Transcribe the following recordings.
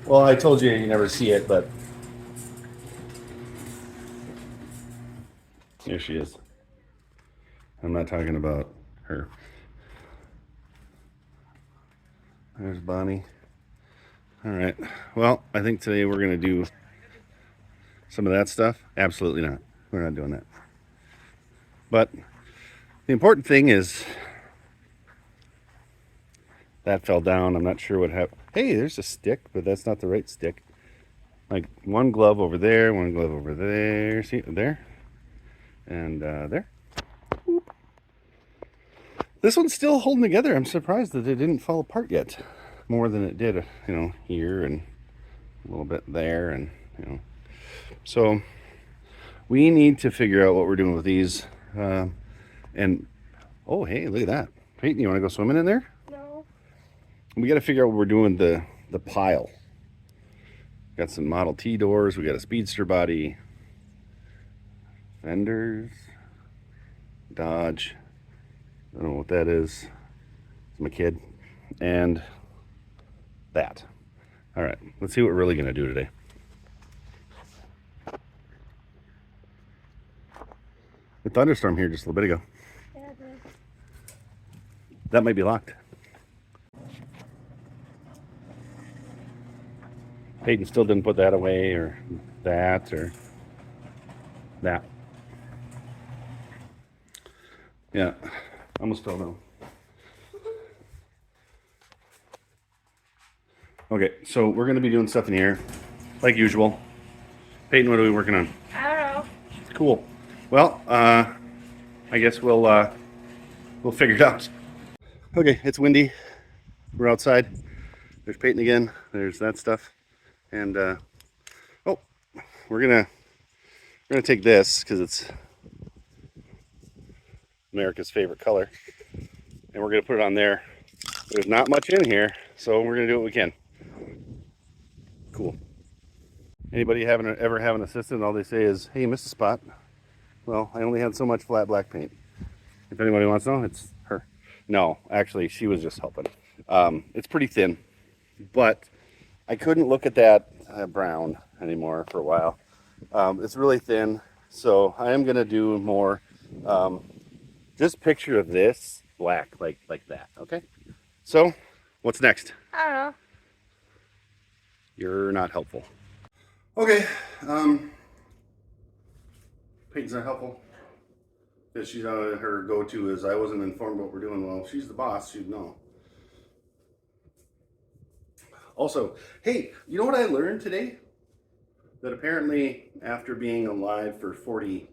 Well, I told you you never see it, but here she is. I'm not talking about her. There's Bonnie. All right. Well, I think today we're going to do some of that stuff. Absolutely not. We're not doing that. But the important thing is that fell down. I'm not sure what happened. Hey, there's a stick, but that's not the right stick. Like one glove over there, one glove over there. See, there. And there. This one's still holding together. I'm surprised that it didn't fall apart yet. More than it did, here and a little bit there. And, So we need to figure out what we're doing with these. And, oh, hey, look at that. Peyton, you want to go swimming in there? No. We got to figure out what we're doing with the pile. Got some Model T doors. We got a Speedster body. Fenders. Dodge. I don't know what that is. It's my kid. And that. All right, let's see what we're really going to do today. A thunderstorm here just a little bit ago. Yeah, it is. That might be locked. Peyton still didn't put that away, or that. Yeah, almost fell down. Okay, so we're going to be doing stuff in here, like usual. Peyton, what are we working on? I don't know. Cool. Well, I guess we'll figure it out. Okay, it's windy. We're outside. There's Peyton again. There's that stuff, and oh, we're gonna take this because it's America's favorite color, and we're gonna put it on there. There's not much in here, so we're gonna do what we can. Cool. Anybody ever have an assistant? All they say is, "Hey, you missed a spot." Well, I only had so much flat black paint. If anybody wants to know, it's her. No, actually, she was just helping. It's pretty thin, but I couldn't look at that brown anymore for a while. It's really thin, so I am gonna do more. Just picture this black, like that. Okay. So, what's next? I don't know. You're not helpful. Okay. Peyton's not helpful. Because she's her go-to is I wasn't informed what we're doing. Well, she's the boss. She'd know. Also, hey, you know what I learned today? That apparently, after being alive for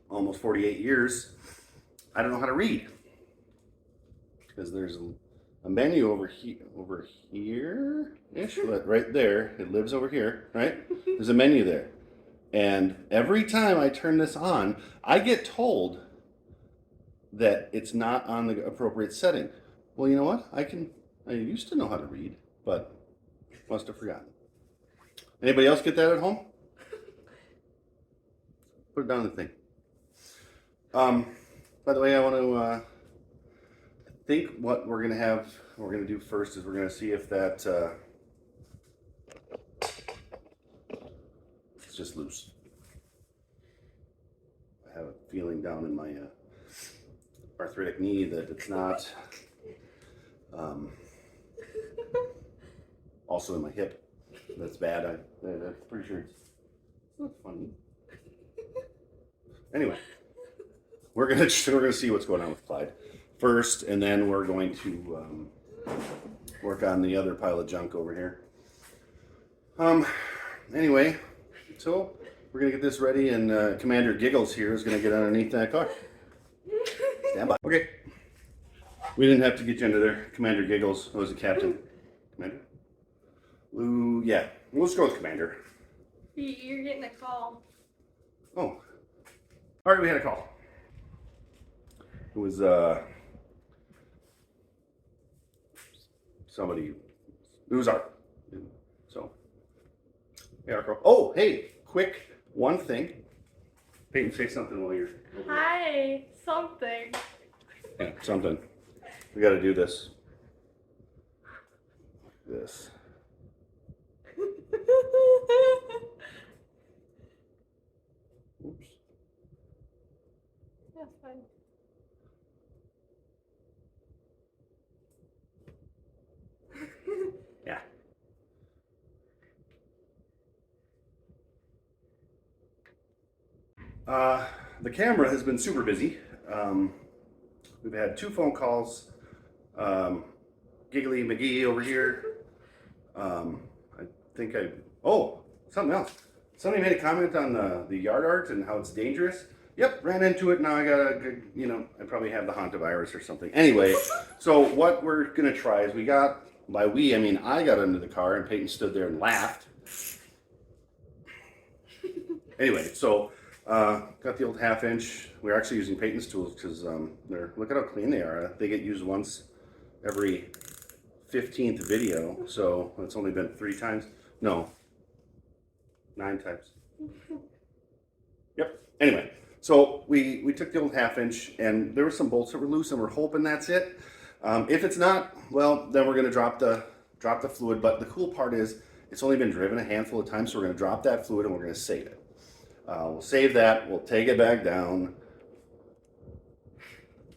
almost 48 years, I don't know how to read. Because there's a menu over here-ish, right there. It lives over here, right? There's a menu there. And every time I turn this on, I get told that it's not on the appropriate setting. Well, you know what? I used to know how to read, but must have forgotten. Anybody else get that at home? Put it down the thing. By the way, I want to think what we're gonna do first is we're gonna see if that it's just loose. I have a feeling down in my arthritic knee that it's not. Also in my hip, that's bad. I'm pretty sure it's not funny. Anyway, we're gonna see what's going on with Clyde first, and then we're going to work on the other pile of junk over here. Anyway, so we're gonna get this ready, and Commander Giggles here is gonna get underneath that car. Stand by. Okay. We didn't have to get you under there. Commander Giggles was the captain. Commander? Ooh, yeah. Let's go with Commander. You're getting a call. Oh. All right, we had a call. It was somebody. It was Art. So, yeah, our call. Oh, hey, quick one thing. Peyton, say something while you're over there. Hi, something. Yeah, something. We got to do this. This. The camera has been super busy. We've had 2 phone calls. Giggly McGee over here. Oh, something else. Somebody made a comment on the yard art and how it's dangerous. Yep, ran into it. Now I gotta, I probably have the hantavirus or something. Anyway, so what we're gonna try is by we, I mean I got into the car and Peyton stood there and laughed. Anyway, so got the old 1/2 inch. We're actually using Peyton's tools because look at how clean they are. They get used once every 15th video, so it's only been 3 times. No, 9 times. Yep. Anyway, so we took the old 1/2 inch, and there were some bolts that were loose, and we're hoping that's it. If it's not, well, then we're gonna drop the fluid. But the cool part is it's only been driven a handful of times, so we're gonna drop that fluid and we're gonna save it. We'll save that. We'll take it back down.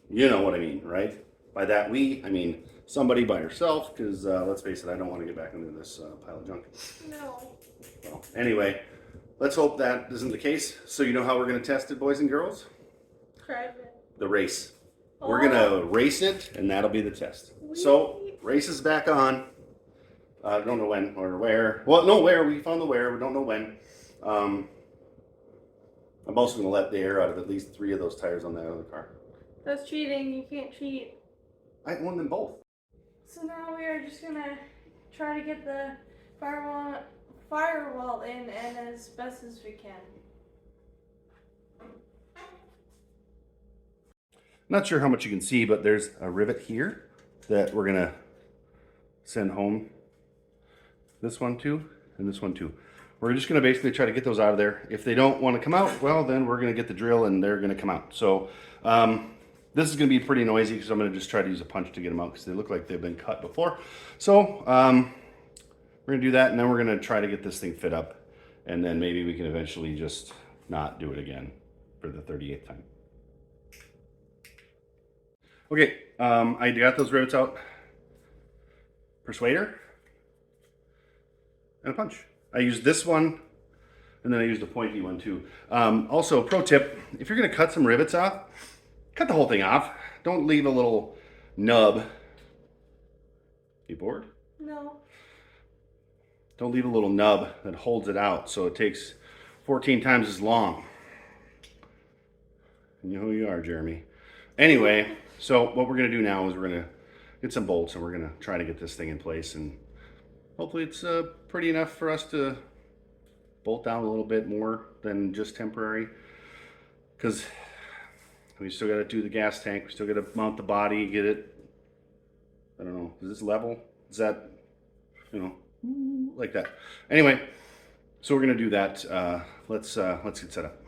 You know what I mean, right? By that I mean somebody by herself, because let's face it, I don't want to get back into this pile of junk. No. Well, anyway, let's hope that isn't the case. So you know how we're going to test it, boys and girls? Describe it. The race. Oh. We're going to race it, and that'll be the test. Whee. So, race is back on. I don't know when or where. Well, no, where. We found the where. We don't know when. I'm also going to let the air out of at least 3 of those tires on that other car. That's cheating. You can't cheat. I won them both. So now we are just gonna try to get the firewall in and as best as we can. Not sure how much you can see, but there's a rivet here that we're gonna send home. This one too, and this one too. We're just gonna basically try to get those out of there. If they don't want to come out, well, then we're gonna get the drill and they're gonna come out. So this is gonna be pretty noisy because I'm gonna just try to use a punch to get them out because they look like they've been cut before. So we're gonna do that, and then we're gonna try to get this thing fit up, and then maybe we can eventually just not do it again for the 38th time. Okay, I got those rivets out. Persuader and a punch. I used this one, and then I used a pointy one too. Also, pro tip, if you're gonna cut some rivets off, cut the whole thing off. Don't leave a little nub. You bored? No. Don't leave a little nub that holds it out so it takes 14 times as long. You know who you are, Jeremy. Anyway, so what we're gonna do now is we're gonna get some bolts and we're gonna try to get this thing in place, and hopefully it's pretty enough for us to bolt down a little bit more than just temporary, because we still got to do the gas tank. We still got to mount the body, get it, I don't know, is this level? Is that, like that. Anyway, so we're going to do that. Let's get set up.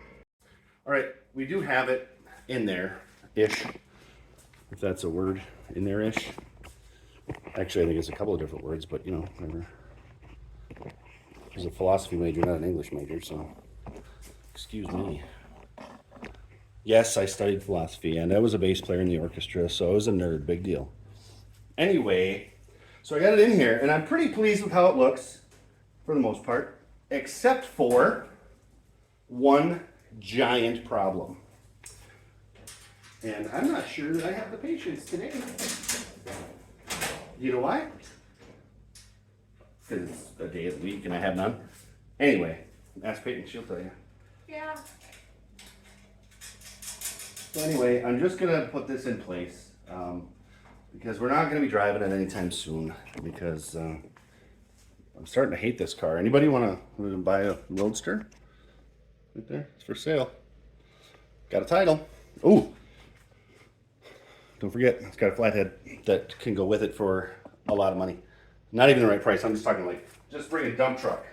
All right, we do have it in there-ish, if that's a word, in there-ish. Actually, I think it's a couple of different words, but whatever. I was a philosophy major, not an English major, so excuse me. Yes, I studied philosophy, and I was a bass player in the orchestra, so I was a nerd, big deal. Anyway, so I got it in here, and I'm pretty pleased with how it looks, for the most part, except for one giant problem. And I'm not sure that I have the patience today. You know why? Because it's a day of the week and I have none. Anyway, ask Peyton, she'll tell you. Yeah. So anyway, I'm just going to put this in place because we're not going to be driving it anytime soon, because I'm starting to hate this car. Anybody want to buy a Roadster? Right there, it's for sale. Got a title. Ooh. Don't forget, it's got a flathead that can go with it for a lot of money. Not even the right price. I'm just talking like, just bring a dump truck.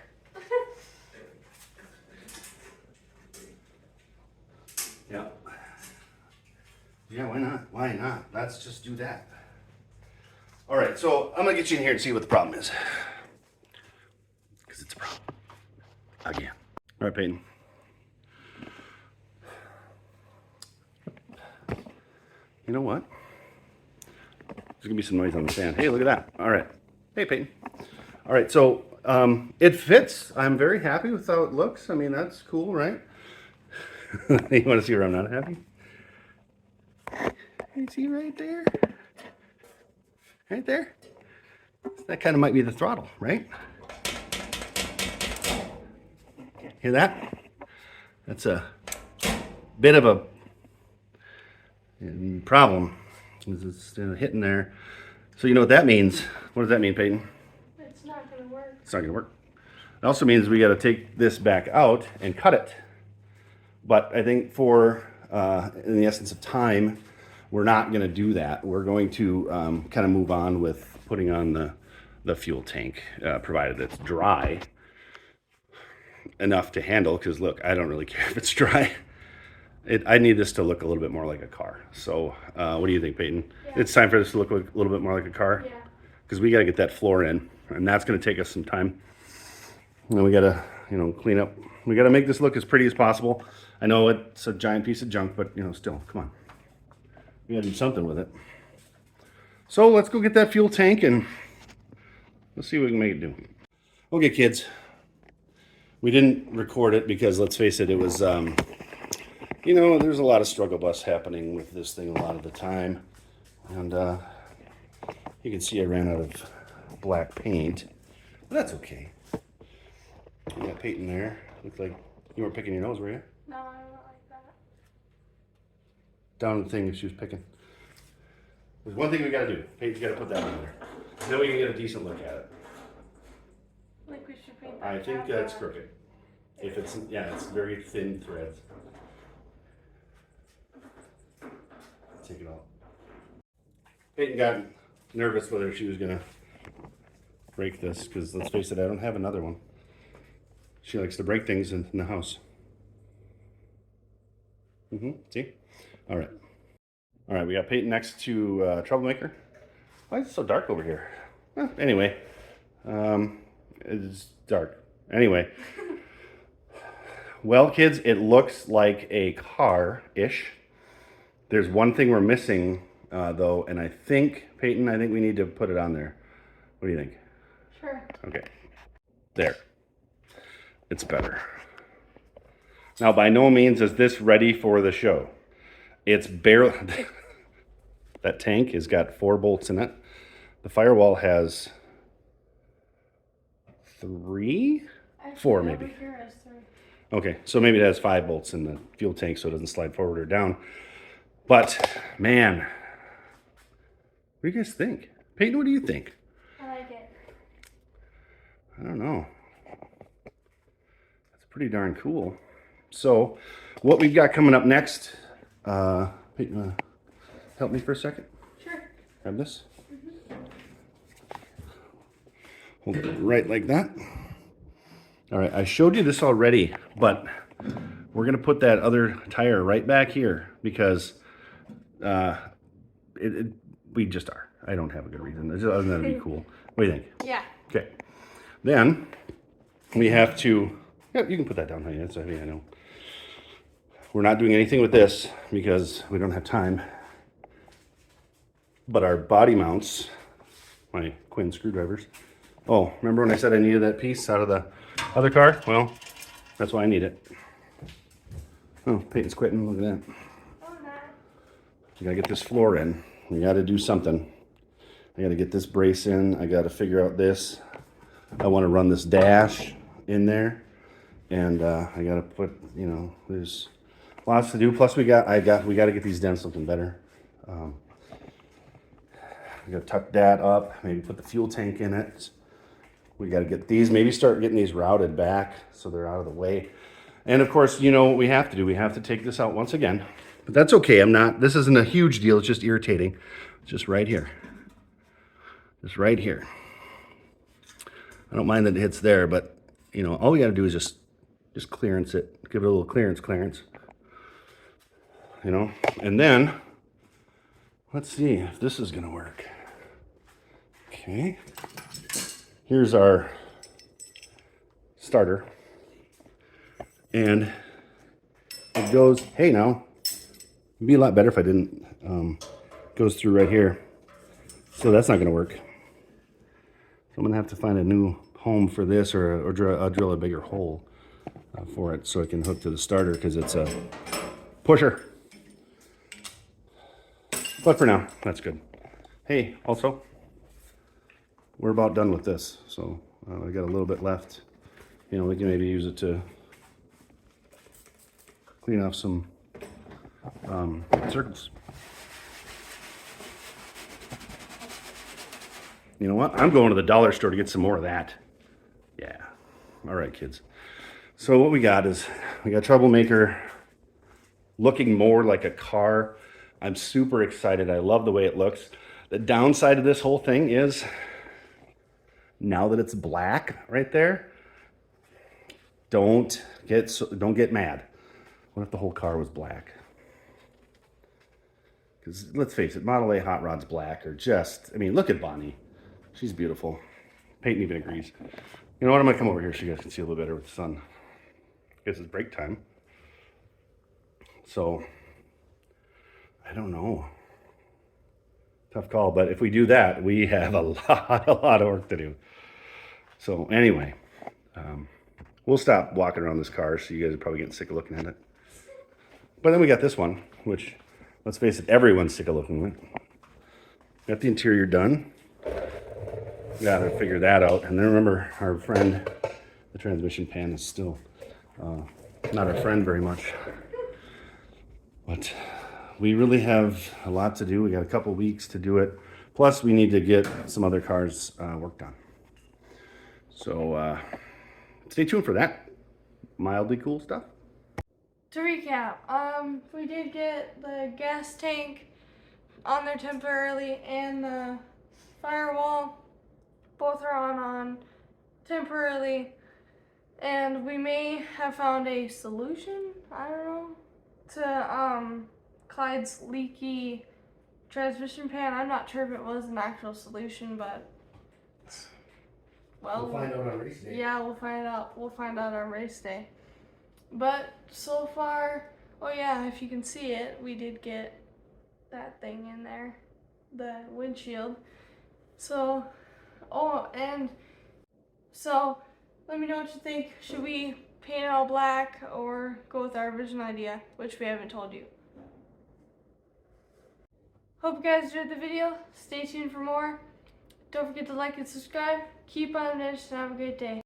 Yeah. Yeah, why not? Why not? Let's just do that. All right, so I'm gonna get you in here and see what the problem is. Because it's a problem. Again. All right, Peyton. You know what? There's gonna be some noise on the fan. Hey, look at that. All right. Hey, Peyton. All right, so it fits. I'm very happy with how it looks. I mean, that's cool, right? You want to see where I'm not happy? You see right there? Right there? That kind of might be the throttle, right? Hear that? That's a bit of a problem. It's hitting there. So you know what that means? What does that mean, Peyton? It's not gonna work. It's not going to work. It also means we got to take this back out and cut it. But I think in the essence of time, we're not going to do that. We're going to kind of move on with putting on the fuel tank, provided it's dry enough to handle. Because look, I don't really care if it's dry. I need this to look a little bit more like a car. So what do you think, Peyton? Yeah. It's time for this to look a little bit more like a car? Yeah. Because we got to get that floor in, and that's going to take us some time. And we got to, clean up. We got to make this look as pretty as possible. I know it's a giant piece of junk, but, still, come on. We got to do something with it. So let's go get that fuel tank, and let's see what we can make it do. Okay, kids. We didn't record it because, let's face it, it was, there's a lot of struggle bus happening with this thing a lot of the time. And you can see I ran out of black paint. But that's okay. We got Peyton there. Looked like you weren't picking your nose, were you? No, I don't like that. Down the thing that she was picking. There's one thing we gotta do. Peyton's gotta put that on there. Then we can get a decent look at it. Like we should paint that. I think that's crooked. If it's, it's very thin threads. Take it off. Peyton got nervous whether she was gonna break this, because let's face it, I don't have another one. She likes to break things in the house. See? All right. All right, we got Peyton next to Troublemaker. Why is it so dark over here? Well, anyway, it's dark. Anyway. Well, kids, it looks like a car-ish. There's one thing we're missing, though, and I think, Peyton, we need to put it on there. What do you think? Sure. Okay. There. It's better. Now, by no means is this ready for the show. It's barely... That tank has got 4 bolts in it. The firewall has 3? Actually, 4, maybe. over here is 3. Okay, so maybe it has 5 bolts in the fuel tank so it doesn't slide forward or down. But, man, what do you guys think? Peyton, what do you think? I like it. I don't know. That's pretty darn cool. So, what we've got coming up next, Peyton, help me for a second? Sure. Grab this. Hold it right like that. All right, I showed you this already, but we're going to put that other tire right back here because we just are. I don't have a good reason. Other than that'd be cool. What do you think? Yeah. Okay. Then we have to, you can put that down, honey. That's heavy, I know. We're not doing anything with this because we don't have time. But our body mounts, my Quinn screwdrivers. Oh, remember when I said I needed that piece out of the other car? Well, that's why I need it. Oh, Peyton's quitting. Look at that. Oh, no. You gotta get this floor in. We gotta do something. I gotta get this brace in. I gotta figure out this. I want to run this dash in there, and I gotta put. There's lots to do. Plus, we gotta get these done something better. We gotta tuck that up. Maybe put the fuel tank in it. We gotta get these. Maybe start getting these routed back so they're out of the way. And of course, what we have to do. We have to take this out once again. But that's okay. This isn't a huge deal. It's just irritating. It's just right here. Just right here. I don't mind that it hits there, but all we got to do is just clearance it. Give it a little clearance. And then let's see if this is gonna work. Okay. Here's our starter. And it goes, hey now, it'd be a lot better if I didn't, goes through right here. So that's not gonna work. So I'm gonna have to find a new home for this or drill a bigger hole. for it so it can hook to the starter because it's a pusher. But for now, that's good. Hey, also, we're about done with this. So we got a little bit left. You know, we can maybe use it to clean off some circles. You know what? I'm going to the dollar store to get some more of that. Yeah. All right, kids. So what we got is we got Troublemaker looking more like a car. I'm super excited. I love the way it looks. The downside of this whole thing is now that it's black right there, don't get mad. What if the whole car was black? Because let's face it, Model A Hot Rod's black, or just, I mean, look at Bonnie. She's beautiful. Peyton even agrees. You know what? I'm gonna come over here so you guys can see a little better with the sun. Guess it's break time. So, I don't know. Tough call, but if we do that, we have a lot of work to do. So anyway, we'll stop walking around this car so you guys are probably getting sick of looking at it. But then we got this one, which, let's face it, everyone's sick of looking at it. Got the interior done. Got to figure that out. And then remember, our friend, the transmission pan, is still not our friend very much. But we really have a lot to do. We got a couple weeks to do it. Plus, we need to get some other cars worked on. So stay tuned for that. Mildly cool stuff. To recap, we did get the gas tank on there temporarily and the firewall. Both are on temporarily, and we may have found a solution, I don't know, to Clyde's leaky transmission pan. I'm not sure if it was an actual solution, but well, We'll find out on race day. Yeah, we'll find out. We'll find out on race day. But so far, oh yeah, if you can see it, we did get that thing in there, the windshield. So, oh, and so let me know what you think. Should we paint it all black or go with our original idea, which we haven't told you? Hope you guys enjoyed the video. Stay tuned for more. Don't forget to like and subscribe. Keep on edge and have a great day.